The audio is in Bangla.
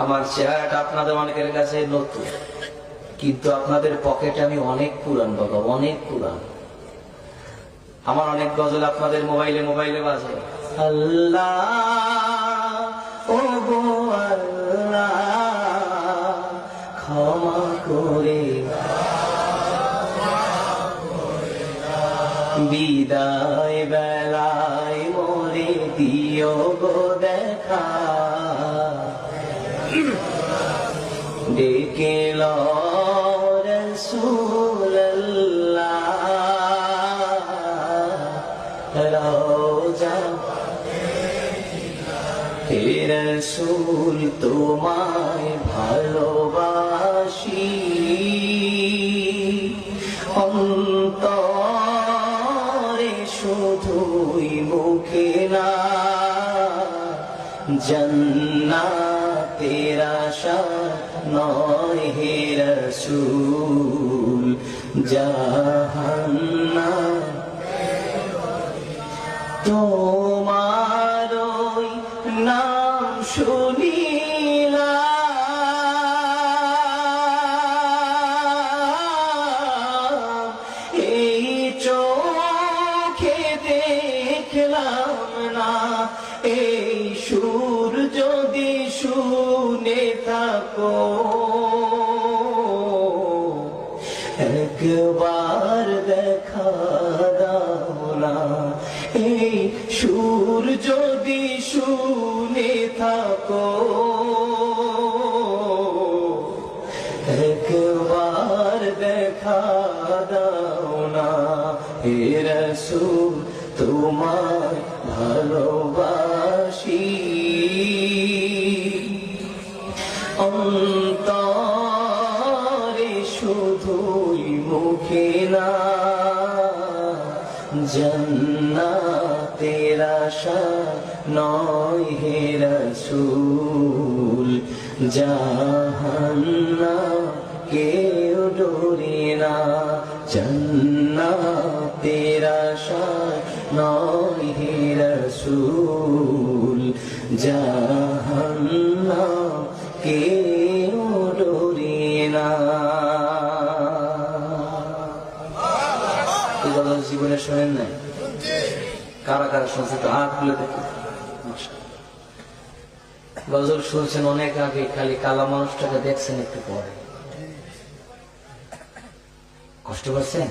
আমার চেহারাটা আপনাদের অনেকের কাছে নতুন, কিন্তু আপনাদের পকেটে আমি অনেক পুরান বাবা, অনেক পুরান। আমার অনেক গজল আপনাদের মোবাইলে মোবাইলে বাজে। আল্লাহ ও গো আল্লাহ ক্ষমা করে বিদায় বেলায় মোরে দিও গো দেখা, ডেকে লো রাসূলুল্লাহ রওজা হে রাসূল তোমায় ভালোবাসি, অন্তরে শুধুই মুখে না, জান্নাতের আশা নয় হে রাসূল, জাহান্নাম তোমার ওই নাম শুনিলাম, এই চোখে দেখলাম না, এই সুর যদি শুনে থাকো একবার দেখা দাও না, এই সুর যদি শুনে থাকো একবার দেখা দাও না, হে রাসূল তোমায় ভালোবাসি, অন্তরে শুধুই মুখে না, জান্নাতের আশা নয় হে রাসূল, জাহান্নাম কেউ ডোরে না, জান্নাতের আশা নয় হে রাসূল, জাহান্নাম কেউ ডোরে না। জীবনে শোনেন নাই? কারা কারা শুনছে তো হাত খুলে দেখে। গজল শুনছেন অনেক আগে, খালি কালা মানুষটাকে দেখছেন একটু পরে। কষ্ট করছেন?